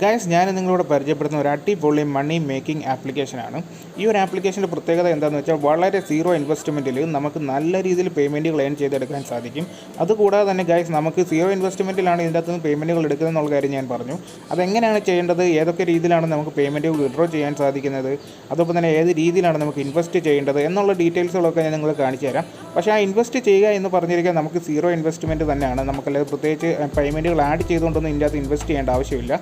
Guys, ഞാൻ നിങ്ങളോട് പരിചയപ്പെടുത്തുന്ന ഒരു അടിപൊളി മണി മേക്കിംഗ് ആപ്ലിക്കേഷനാണ്. ഈ ഒരു ആപ്ലിക്കേഷൻ്റെ പ്രത്യേകത എന്താണെന്ന് വെച്ചാൽ വളരെ സീറോ ഇൻവെസ്റ്റ്മെൻറ്റിൽ നമുക്ക് നല്ല രീതിയിൽ പേയ്മെൻറ്റുകൾ ഏൺ ചെയ്തെടുക്കാൻ സാധിക്കും. അതുകൂടാതെ തന്നെ ഗൈസ്, നമുക്ക് സീറോ ഇൻവെസ്റ്റ്മെൻറ്റിലാണ് ഇതിൻ്റെ അകത്ത് നിന്ന് പേയ്മെൻറ്റുകൾ എടുക്കുന്നത് എന്നുള്ള കാര്യം ഞാൻ പറഞ്ഞു. അതെങ്ങനെയാണ് ചെയ്യേണ്ടത്, ഏതൊക്കെ രീതിയിലാണ് നമുക്ക് പേയ്മെൻറ്റുകൾ വിഡ്രോ ചെയ്യാൻ സാധിക്കുന്നത്, അതോടൊപ്പം തന്നെ ഏത് രീതിയിലാണ് നമുക്ക് ഇൻവെസ്റ്റ് ചെയ്യേണ്ടത് എന്നുള്ള ഡീറ്റെയിൽസുകളൊക്കെ ഞാൻ നിങ്ങൾക്ക് കാണിച്ചു തരാം. പക്ഷേ ആ ഇൻവെസ്റ്റ് ചെയ്യുക എന്ന് പറഞ്ഞിരിക്കാൻ നമുക്ക് സീറോ ഇൻവെസ്റ്റ്മെൻറ്റ് തന്നെയാണ്. നമുക്കല്ലാതെ പ്രത്യേകിച്ച് പേയ്മെൻറ്റുകൾ ആഡ് ചെയ്തുകൊണ്ടൊന്നും ഇതിൻ്റെ അകത്ത് ഇൻവെസ്റ്റ് ചെയ്യേണ്ട ആവശ്യമില്ല.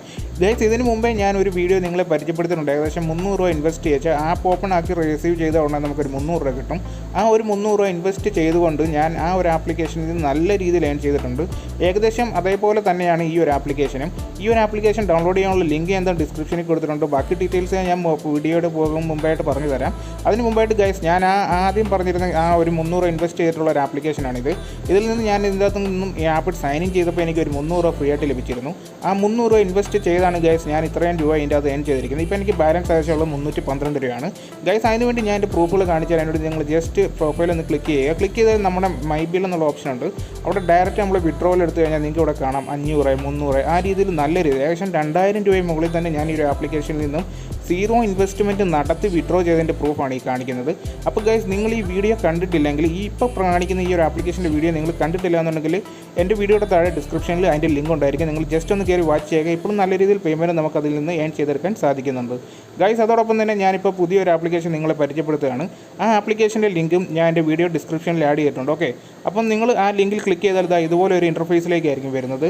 ഗൈസ്, ഇതിന് മുമ്പേ ഞാൻ ഒരു വീഡിയോ നിങ്ങളെ പരിചയപ്പെടുത്തിയിട്ടുണ്ട്. ഏകദേശം 300 രൂപ ഇൻവെസ്റ്റ് ചെയ്താൽ ആപ്പ് ഓപ്പൺ ആക്കി റിസീവ് ചെയ്ത ഉടനെ നമുക്കൊരു 300 രൂപ കിട്ടും. ആ ഒരു 300 രൂപ ഇൻവെസ്റ്റ് ചെയ്തുകൊണ്ട് ഞാൻ ആ ഒരു ആപ്ലിക്കേഷനിൽ നിന്ന് നല്ല രീതിയിൽ ഏൺ ചെയ്തിട്ടുണ്ട്. ഏകദേശം അതേപോലെ തന്നെയാണ് ഈ ഒരു ആപ്ലിക്കേഷനും. ഈ ഒരു ആപ്ലിക്കേഷൻ ഡൗൺലോഡ് ചെയ്യാനുള്ള ലിങ്ക് എന്താ ഡിസ്ക്രിപ്ഷനിൽ കൊടുത്തിട്ടുണ്ട്. ബാക്കി ഡീറ്റെയിൽസ് ഞാൻ വീഡിയോയുടെ പോകും മുമ്പായിട്ട് പറഞ്ഞു തരാം. അതിന് മുമ്പായിട്ട് ഗൈസ്, ഞാൻ ആദ്യം പറഞ്ഞിരുന്ന ആ ഒരു 300 ഇൻവെസ്റ്റ് ചെയ്തിട്ടുള്ള ഒരു ആപ്ലിക്കേഷനാണിത്. ഇതിൽ നിന്ന് ഞാൻ ഇതിൻ്റെ അകത്തു നിന്നും ഈ ആപ്പ് സൈൻ ഇൻ ചെയ്തപ്പോൾ എനിക്ക് ഒരു 300 രൂപ ഫ്രീ ആയിട്ട് ലഭിച്ചിരുന്നു. ആ 300 രൂപ ഇൻവെസ്റ്റ് ചെയ്താണ് ഗൈസ് ഞാൻ ഇത്രയും രൂപ ഇതിൻ്റെ അത് ഏൺ ചെയ്തിരിക്കുന്നത്. ഇപ്പോൾ എനിക്ക് ബാലൻസ് ആവശ്യമുള്ള 312 രൂപയാണ്. ഗൈസ്, അതിനുവേണ്ടി ഞാൻ എൻ്റെ പ്രൂഫുകൾ കാണിച്ചു തരാൻ വേണ്ടി നിങ്ങൾ ജസ്റ്റ് പ്രൊഫൈൽ ഒന്ന് ക്ലിക്ക് ചെയ്യുക. ക്ലിക്ക് ചെയ്താൽ നമ്മുടെ മൈ ബിൽ എന്നുള്ള ഓപ്ഷൻ ഉണ്ട്. അവിടെ ഡയറക്റ്റ് നമ്മൾ വിഡ്രോവൽ എടുത്തു കഴിഞ്ഞാൽ നിങ്ങൾക്ക് ഇവിടെ കാണാം 500, 300 ആ രീതിയിൽ നല്ല രീതിയിൽ ഏകദേശം 2000 രൂപയും മുകളിൽ തന്നെ ഞാൻ ഈ ഒരു ആപ്ലിക്കേഷനിൽ നിന്നും സീറോ ഇൻവെസ്റ്റ്മെൻറ്റ് നടത്തി വിഡ്രോ ചെയ്തതിൻ്റെ പ്രൂഫാണ് ഈ കാണിക്കുന്നത്. അപ്പോൾ ഗൈസ്, നിങ്ങൾ ഈ വീഡിയോ കണ്ടിട്ടില്ലെങ്കിൽ, ഈ ഇപ്പോൾ കാണിക്കുന്ന ഈ ഒരു ആപ്ലിക്കേഷൻ്റെ വീഡിയോ നിങ്ങൾ കണ്ടിട്ടില്ല എന്നുണ്ടെങ്കിൽ എൻ്റെ വീഡിയോയുടെ താഴെ ഡിസ്ക്രിപ്ഷനിൽ അതിൻ്റെ ലിങ്ക് ഉണ്ടായിരിക്കും. നിങ്ങൾ ജസ്റ്റ് ഒന്ന് കയറി വാച്ച് ചെയ്യുക. ഇപ്പോഴും നല്ല രീതിയിൽ പേയ്മെൻറ്റ് നമുക്ക് അതിൽ നിന്ന് ഏൺ ചെയ്തെടുക്കാൻ സാധിക്കുന്നുണ്ട്. ഗൈസ്, അതോടൊപ്പം തന്നെ ഞാനിപ്പോൾ പുതിയൊരു ആപ്ലിക്കേഷൻ നിങ്ങളെ പരിചയപ്പെടുത്തുകയാണ്. ആ ആപ്ലിക്കേഷൻ്റെ ലിങ്കും ഞാൻ എൻ്റെ വീഡിയോ ഡിസ്ക്രിപ്ഷനിൽ ആഡ് ചെയ്തിട്ടുണ്ട്. ഓക്കെ, അപ്പം നിങ്ങൾ ആ ലിങ്കിൽ ക്ലിക്ക് ചെയ്താൽ ഇതുപോലെ ഒരു ഇൻ്റർഫേസിലേക്കായിരിക്കും വരുന്നത്.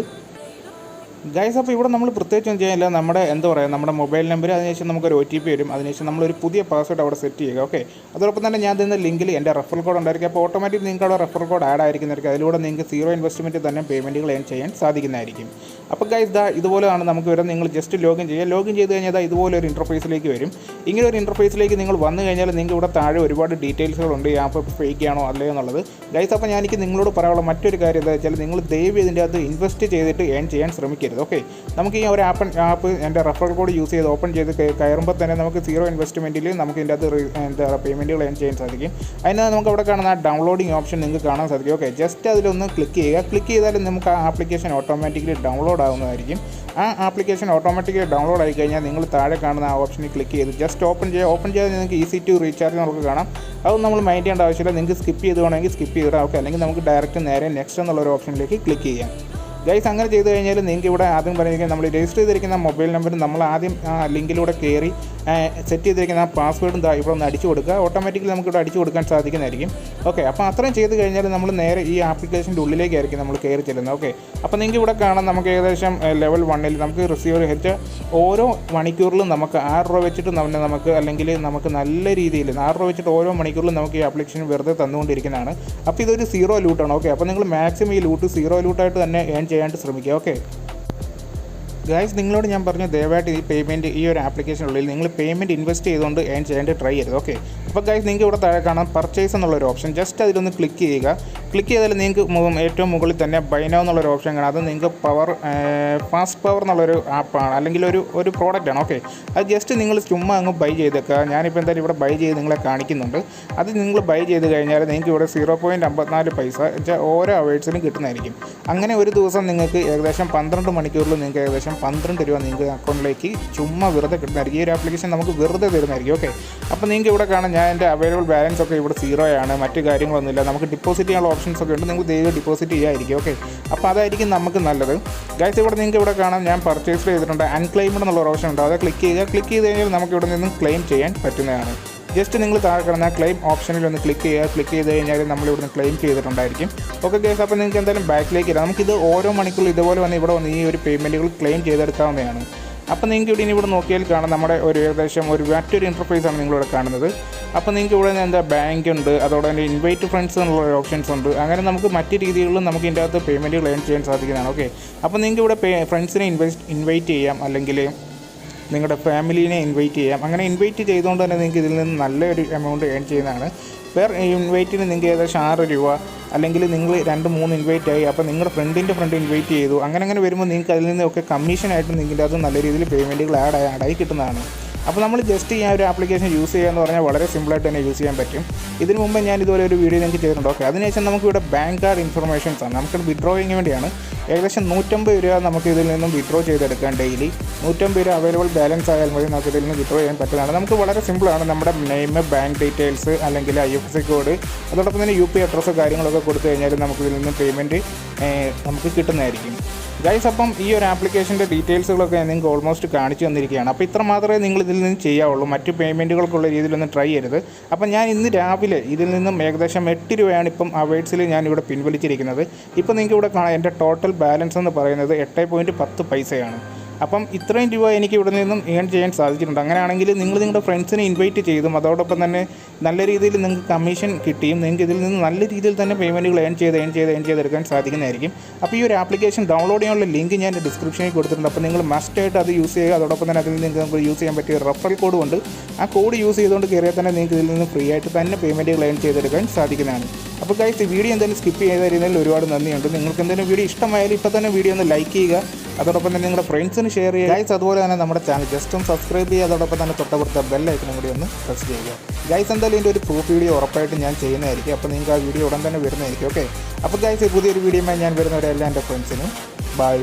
ഗൈസ്, അപ്പോൾ ഇവിടെ നമ്മൾ പ്രത്യേകിച്ചൊന്നും ചെയ്യാനില്ല. നമ്മുടെ മൊബൈൽ നമ്പർ, അതിനുശേഷം നമുക്കൊരു OTP വരും. അതിനുശേഷം നമ്മളൊരു പുതിയ പാസ്വേഡ് അവിടെ സെറ്റ് ചെയ്യുക. ഓക്കെ, അതോടൊപ്പം തന്നെ ഞാൻ തന്ന ലിങ്കിൽ എൻ്റെ റെഫറൽ കോഡ് ഉണ്ടായിരിക്കും. അപ്പോൾ ഓട്ടോമാറ്റിക് നിങ്ങൾക്ക് അവിടെ റെഫറൽ കോഡ് ആഡ് ആയിരിക്കുന്നതായിരിക്കും. അതിലൂടെ നിങ്ങൾക്ക് സീറോ ഇൻവെസ്റ്റ്മെൻറ്റ് തന്നെ പേയ്മെൻറ്റുകൾ ഏൺ ചെയ്യാൻ സാധിക്കുന്നതായിരിക്കും. അപ്പോൾ ഗൈസ്, ഇതുപോലെയാണ് നമുക്ക് വരുന്നത്. നിങ്ങൾ ജസ്റ്റ് ലോഗിൻ ചെയ്യുക. ലോഗിൻ ചെയ്ത് കഴിഞ്ഞാൽ ഇതുപോലെ ഒരു ഇൻ്റർഫേസിലേക്ക് വരും. ഇങ്ങനെ ഒരു ഇൻ്റർഫേസിലേക്ക് നിങ്ങൾ വന്നു കഴിഞ്ഞാൽ നിങ്ങൾക്ക് ഇവിടെ താഴെ ഒരുപാട് ഡീറ്റെയിൽസുകളുണ്ട്. ഈ ആപ്പ് ഫേക്ക് ആണോ അല്ലയോ എന്നുള്ളത്. ഗൈസ്, അപ്പോൾ എനിക്ക് നിങ്ങളോട് പറയാനുള്ള മറ്റൊരു കാര്യം എന്താ വെച്ചാൽ, നിങ്ങൾ ദയവ് ഇതിൻ്റെ അകത്ത് ഇൻവെസ്റ്റ് ചെയ്തിട്ട് ഏൺ ചെയ്യാൻ ശ്രമിക്കരുത്. ഓക്കെ, നമുക്ക് ഈ ഒരു ആപ്പ് എൻ്റെ റെഫറൽ കോഡ് യൂസ് ചെയ്ത് ഓപ്പൺ ചെയ്ത് കയറുമ്പോൾ തന്നെ നമുക്ക് സീറോ ഇൻവെസ്റ്റ്മെൻറ്റിൽ നമുക്ക് ഇതിൻ്റെ അകത്ത് പേയ്മെൻറ്റുകൾ ഏൺ ചെയ്യാൻ സാധിക്കും. അതിന് നമുക്ക് അവിടെ കാണുന്ന ഡൗൺലോഡിങ് ഓപ്ഷൻ നിങ്ങൾക്ക് കാണാൻ സാധിക്കും. ഓക്കെ, ജസ്റ്റ് അതിലൊന്ന് ക്ലിക്ക് ചെയ്യുക. ക്ലിക്ക് ചെയ്താൽ നമുക്ക് ആ ആപ്ലിക്കേഷൻ ഓട്ടോമാറ്റിക്കലി ഡൗൺലോഡ് ആവുന്നതായിരിക്കും. ആ ആപ്ലിക്കേഷൻ ഓട്ടോമാറ്റിക്കലി ഡൗൺലോഡ് ആയി കഴിഞ്ഞാൽ നിങ്ങൾ താഴെ കാണുന്ന ആ ഓപ്ഷനിൽ ക്ലിക്ക് ചെയ്ത് ജസ്റ്റ് ഓപ്പൺ ചെയ്യുക. ഓപ്പൺ ചെയ്താൽ നിങ്ങൾക്ക് ഈസി ടു റീചാർജ് നമുക്ക് കാണാം. അതൊന്നും നമ്മൾ മൈൻഡ് ചെയ്യേണ്ട ആവശ്യമില്ല. നിങ്ങൾക്ക് സ്കിപ്പ് ചെയ്ത് വേണമെങ്കിൽ സ്കിപ്പ് ചെയ്തിടാം. ഓക്കെ, അല്ലെങ്കിൽ നമുക്ക് ഡയറക്റ്റ് നേരെ നെക്സ്റ്റ് എന്നുള്ളൊരു ഓപ്ഷനിലേക്ക് ക്ലിക്ക് ചെയ്യാം. ഗൈസ്, അങ്ങനെ ചെയ്ത് കഴിഞ്ഞാൽ നിങ്ങൾക്ക് ഇവിടെ ആദ്യം പറഞ്ഞിരിക്കുന്നത് നമ്മൾ രജിസ്റ്റർ ചെയ്തിരിക്കുന്ന മൊബൈൽ നമ്പർ നമ്മൾ ആദ്യം ആ ലിങ്കിലൂടെ കയറി സെറ്റ് ചെയ്തിരിക്കുന്ന ആ പാസ്വേഡും ഇവിടെ ഒന്ന് അടിച്ചു കൊടുക്കുക. ഓട്ടോമാറ്റിക്കലി നമുക്കിവിടെ അടിച്ചു കൊടുക്കാൻ സാധിക്കുന്നതായിരിക്കും. ഓക്കെ, അപ്പോൾ അത്രയും ചെയ്ത് കഴിഞ്ഞാൽ നമ്മൾ നേരെ ഈ ആപ്ലിക്കേഷൻ്റെ ഉള്ളിലേക്കായിരിക്കും നമ്മൾ കയറി ചെല്ലുന്നത്. ഓക്കെ, അപ്പോൾ നിങ്ങൾക്ക് ഇവിടെ കാണാം നമുക്ക് ഏകദേശം ലെവൽ 1 നമുക്ക് റിസീവർ വെച്ച് ഓരോ മണിക്കൂറിലും നമുക്ക് 6 രൂപ വെച്ചിട്ട് നമുക്ക് അല്ലെങ്കിൽ നമുക്ക് നല്ല രീതിയിൽ 6 രൂപ വെച്ചിട്ട് ഓരോ മണിക്കൂറിലും നമുക്ക് ഈ ആപ്ലിക്കേഷൻ വെറുതെ തന്നുകൊണ്ടിരിക്കുന്നതാണ്. അപ്പോൾ ഇതൊരു സീറോ ലൂട്ടാണ്. ഓക്കെ, അപ്പോൾ നിങ്ങൾ മാക്സിമം ഈ ലൂട്ട് സീറോ ലൂട്ടായിട്ട് തന്നെ ഏൺ ചെയ്യാനായിട്ട് ശ്രമിക്കുക. ഓക്കെ ഗൈസ്, നിങ്ങളോട് ഞാൻ പറഞ്ഞു ദയവായിട്ട് ഈ ഒരു ആപ്ലിക്കേഷനുള്ളിൽ നിങ്ങൾ പേയ്മെൻറ്റ് ഇൻവെസ്റ്റ് ചെയ്തുകൊണ്ട് ഏൺ ചെയ്യാനായിട്ട് ട്രൈ ചെയ്തത്. ഓക്കെ, അപ്പോൾ ഗൈസ്, നിങ്ങൾക്ക് ഇവിടെ താഴെ കാണാം പർച്ചേസ് എന്നുള്ളൊരു ഓപ്ഷൻ. ജസ്റ്റ് അതിലൊന്ന് ക്ലിക്ക് ചെയ്യുക. ക്ലിക്ക് ചെയ്താൽ നിങ്ങൾക്ക് ഏറ്റവും മുകളിൽ തന്നെ ബൈ നൗ എന്നുള്ളൊരു ഓപ്ഷൻ കാണാം. അത് നിങ്ങൾക്ക് ഫാസ്റ്റ് പവർ എന്നുള്ളൊരു ആപ്പാണ്, അല്ലെങ്കിൽ ഒരു പ്രോഡക്റ്റാണ്. ഓക്കെ, അത് ജസ്റ്റ് നിങ്ങൾ ചുമ്മാ അങ്ങ് ബൈ ചെയ്തേക്കുക. ഞാനിപ്പോൾ എന്തായാലും ഇവിടെ ബൈ ചെയ്ത് നിങ്ങളെ കാണിക്കുന്നുണ്ട്. അത് നിങ്ങൾ ബൈ ചെയ്ത് കഴിഞ്ഞാൽ നിങ്ങൾക്ക് ഇവിടെ 0.54 പൈസ ഓരോ അവേഴ്സിനും കിട്ടുന്നതായിരിക്കും. അങ്ങനെ ഒരു ദിവസം നിങ്ങൾക്ക് ഏകദേശം 12 മണിക്കൂറിൽ നിങ്ങൾക്ക് ഏകദേശം 12 രൂപ നിങ്ങൾക്ക് അക്കൗണ്ടിലേക്ക് ചുമ്മാ വെറുതെ കിട്ടുന്നതായിരിക്കും. ഈ ഒരു ആപ്ലിക്കേഷൻ നമുക്ക് വെറുതെ തരുന്നതായിരിക്കും. ഓക്കെ, അപ്പോൾ നിങ്ങൾക്ക് ഇവിടെ കാണാം ഞാൻ എൻ്റെ അവൈലബിൾ ബാലൻസ് ഒക്കെ ഇവിടെ 0 ആണ്. മറ്റ് കാര്യങ്ങളൊന്നുമില്ല. നമുക്ക് ഡിപ്പോസിറ്റ് ചെയ്യാനുള്ള ഓപ്ഷൻസ് ഒക്കെ ഉണ്ട്. നിങ്ങൾക്ക് ദൈവം ഡിപ്പോസിറ്റ് ചെയ്യാതിരിക്കും. ഓക്കെ, അപ്പോൾ അതായിരിക്കും നമുക്ക് നല്ലത്. ഗൈസ്, നിങ്ങൾക്ക് ഇവിടെ കാണാം ഞാൻ പർച്ചേസ് ചെയ്തിട്ടുണ്ട്. അൺക്ലെയിംഡ് എന്നുള്ള ഓപ്ഷൻ ഉണ്ട്. അത് ക്ലിക്ക് ചെയ്യുക. ക്ലിക്ക് ചെയ്ത് കഴിഞ്ഞാൽ നമുക്ക് ഇവിടെ നിന്നും ക്ലെയിം ചെയ്യാൻ പറ്റുന്നതാണ്. ജസ്റ്റ് നിങ്ങൾ താഴെ കിടന്ന ക്ലെയിം ഓപ്ഷനിൽ ഒന്ന് ക്ലിക്ക് ചെയ്യുക. ക്ലിക്ക് ചെയ്ത് കഴിഞ്ഞാൽ നമ്മളിവിടുന്ന് ക്ലെയിം ചെയ്തിട്ടുണ്ടായിരിക്കും. ഓക്കെ ഗൈസ്, അപ്പോൾ നിങ്ങൾക്ക് എന്തായാലും ബാക്കിലേക്ക് ഇടാം. നമുക്കിത് ഓരോ മണിക്കൂറിൽ ഇതുപോലെ ഇവിടെ വന്ന് ഈ ഒരു പേയ്മെൻറ്റുകൾ ക്ലെയിം ചെയ്തെടുക്കാവുന്നതാണ്. അപ്പോൾ നിങ്ങൾക്ക് ഇവിടെ നോക്കിയാൽ കാണാം നമ്മുടെ ഏകദേശം മറ്റൊരു ഇൻ്റർഫേസാണ് നിങ്ങളിവിടെ കാണുന്നത്. അപ്പോൾ നിങ്ങൾക്ക് ഇവിടെ ബാങ്ക് ഉണ്ട്, അതോടെ തന്നെ ഇൻവൈറ്റ് ഫ്രണ്ട്സ് എന്നുള്ള ഓപ്ഷൻസ് ഉണ്ട്. അങ്ങനെ നമുക്ക് മറ്റ് രീതികളിലും നമുക്ക് ഇതിൻ്റെ അകത്ത് പേയ്മെൻറ്റുകൾ ഏൺ ചെയ്യാൻ സാധിക്കുന്നതാണ്. ഓക്കെ, അപ്പോൾ നിങ്ങൾക്ക് ഇവിടെ ഫ്രണ്ട്സിനെ ഇൻവൈറ്റ് ചെയ്യാം, അല്ലെങ്കിൽ നിങ്ങളുടെ ഫാമിലീനെ ഇൻവൈറ്റ് ചെയ്യാം. അങ്ങനെ ഇൻവൈറ്റ് ചെയ്തുകൊണ്ട് തന്നെ നിങ്ങൾക്ക് ഇതിൽ നിന്ന് നല്ലൊരു എമൗണ്ട് ഏൺ ചെയ്യുന്നതാണ്. പെർ ഇൻവൈറ്റിന് നിങ്ങൾക്ക് ഏകദേശം 6 രൂപ, അല്ലെങ്കിൽ നിങ്ങൾ 2-3 ഇൻവൈറ്റ് ആയി, അപ്പോൾ നിങ്ങളുടെ ഫ്രണ്ട് ഇൻവൈറ്റ് ചെയ്തു. അങ്ങനെ വരുമ്പോൾ നിങ്ങൾക്ക് അതിൽ നിന്നൊക്കെ കമ്മീഷനായിട്ട് നിങ്ങൾക്ക് അത് നല്ല രീതിയിൽ പേയ്മെൻറ്റുകൾ ആഡായി കിട്ടുന്നതാണ്. അപ്പോൾ നമ്മൾ ജസ്റ്റ് ഈ ഒരു ആപ്ലിക്കേഷൻ യൂസ് ചെയ്യുക എന്ന് പറഞ്ഞാൽ വളരെ സിമ്പിളായിട്ട് തന്നെ യൂസ് ചെയ്യാൻ പറ്റും. ഇതിന് മുമ്പ് ഞാൻ ഇതുപോലെ ഒരു വീഡിയോ നിങ്ങൾക്ക് ചെയ്തിട്ടുണ്ട്. ഓക്കെ, അതിനുശേഷം നമുക്കിവിടെ ബാങ്ക് കാർഡ് ഇൻഫർമേഷൻസ് ആണ്. നമുക്ക് വിഡ്രോയിങ്ങിന് വേണ്ടിയാണ്. ഏകദേശം 150 രൂപ നമുക്ക് ഇതിൽ നിന്നും വിഡ്രോ ചെയ്തെടുക്കാം ഡെയിലി. 150 രൂപ അവൈലബിൾ ബാലൻസ് ആയാൽ മതി നമുക്ക് ഇതിൽ നിന്ന് വിഡ്രോ ചെയ്യാൻ പറ്റുന്നതാണ്. നമുക്ക് വളരെ സിമ്പിളാണ്. നമ്മുടെ നെയിം, ബാങ്ക് ഡീറ്റെയിൽസ് അല്ലെങ്കിൽ IFSC കോഡ്, അതോടൊപ്പം തന്നെ UPI അഡ്രസ്സ് കാര്യങ്ങളൊക്കെ കൊടുത്തു കഴിഞ്ഞാൽ നമുക്ക് ഇതിൽ നിന്ന് പേയ്മെൻറ്റ് നമുക്ക് കിട്ടുന്നതായിരിക്കും. ഗൈസ്, അപ്പം ഈ ഒരു ആപ്ലിക്കേഷൻ്റെ ഡീറ്റെയിൽസുകളൊക്കെ നിങ്ങൾക്ക് ഓൾമോസ്റ്റ് കാണിച്ചു തന്നിരിക്കുകയാണ്. അപ്പോൾ ഇത്ര മാത്രമേ നിങ്ങൾ ഇതിൽ നിന്ന് ചെയ്യാവുള്ളൂ. മറ്റ് പേയ്മെൻറ്റുകൾക്കുള്ള രീതിയിലൊന്നും ട്രൈ ചെയ്യരുത്. അപ്പം ഞാൻ ഇന്ന് രാവിലെ ഇതിൽ നിന്നും ഏകദേശം 8 രൂപയാണ് ഇപ്പം അവേഡ്സിൽ ഞാനിവിടെ പിൻവലിച്ചിരിക്കുന്നത്. ഇപ്പോൾ നിങ്ങൾക്ക് ഇവിടെ കാണാം എൻ്റെ ടോട്ടൽ ബാലൻസ് എന്ന് പറയുന്നത് 8.10 പൈസയാണ്. അപ്പം ഇത്രയും രൂപ എനിക്ക് ഇവിടെ നിന്നും ഏൺ ചെയ്യാൻ സാധിച്ചിട്ടുണ്ട്. അങ്ങനെയാണെങ്കിൽ നിങ്ങൾ നിങ്ങളുടെ ഫ്രണ്ട്സിനെ ഇൻവൈറ്റ് ചെയ്തും അതോടൊപ്പം തന്നെ നല്ല രീതിയിൽ നിങ്ങൾക്ക് കമ്മീഷൻ കിട്ടിയും നിങ്ങൾക്ക് ഇതിൽ നിന്ന് നല്ല രീതിയിൽ തന്നെ പേയ്മെൻറ്റുകൾ ഏൺ ചെയ്തെടുക്കാൻ സാധിക്കുന്നതായിരിക്കും. അപ്പോൾ ഈ ഒരു ആപ്ലിക്കേഷൻ ഡൗൺലോഡ് ചെയ്യാനുള്ള ലിങ്ക് ഞാൻ ഡിസ്ക്രിപ്ഷനിൽ കൊടുത്തിട്ടുണ്ട്. അപ്പോൾ നിങ്ങൾ മസ്റ്റായിട്ട് അത് യൂസ് ചെയ്യുക. അതോടൊപ്പം തന്നെ അതിൽ നിങ്ങൾക്ക് യൂസ് ചെയ്യാൻ പറ്റിയ റെഫറൽ കോഡ് കൊണ്ട് ആ കോഡ് യൂസ് ചെയ്തുകൊണ്ട് കയറിയാൽ തന്നെ നിങ്ങൾക്ക് ഇതിൽ നിന്ന് ഫ്രീ ആയിട്ട് തന്നെ പേയ്മെൻറ്റുകൾ ഏൺ ചെയ്തെടുക്കാൻ സാധിക്കുന്നതാണ്. അപ്പോൾ ഗൈസ്, ഈ വീഡിയോ എന്തെങ്കിലും സ്കിപ്പ് ചെയ്തിരുന്നതിൽ ഒരുപാട് നന്ദിയുണ്ട്. നിങ്ങൾക്ക് എന്തെങ്കിലും വീഡിയോ ഇഷ്ടമായാലും ഇപ്പോൾ തന്നെ വീഡിയോ ഒന്ന് ലൈക്ക് ചെയ്യുക. അതോടൊപ്പം തന്നെ നിങ്ങളുടെ ഫ്രണ്ട്സിന് ഷെയർ ചെയ്യുക. ഗൈസ്, അതുപോലെ തന്നെ നമ്മുടെ ചാനൽ ജസ്റ്റ് ഒന്ന് സബ്സ്ക്രൈബ് ചെയ്യുക. അതോടൊപ്പം തന്നെ തൊട്ടപ്പുറത്തെ ബെൽ ഐക്കണും കൂടി ഒന്ന് പ്രസ് ചെയ്യുക. ഗൈസ്, എന്തായാലും ഇതിൻ്റെ ഒരു പ്രൂഫ് വീഡിയോ ഉറപ്പായിട്ട് ഞാൻ ചെയ്യുന്നതായിരിക്കും. അപ്പോൾ നിങ്ങൾക്ക് ആ വീഡിയോ ഉടൻ തന്നെ വരുന്നതായിരിക്കും. ഓക്കെ, അപ്പോൾ ഗൈസ്, പുതിയൊരു വീഡിയോയുമായി ഞാൻ വരുന്നവരെല്ലാം എൻ്റെ ഫ്രണ്ട്സിനും ബൈ.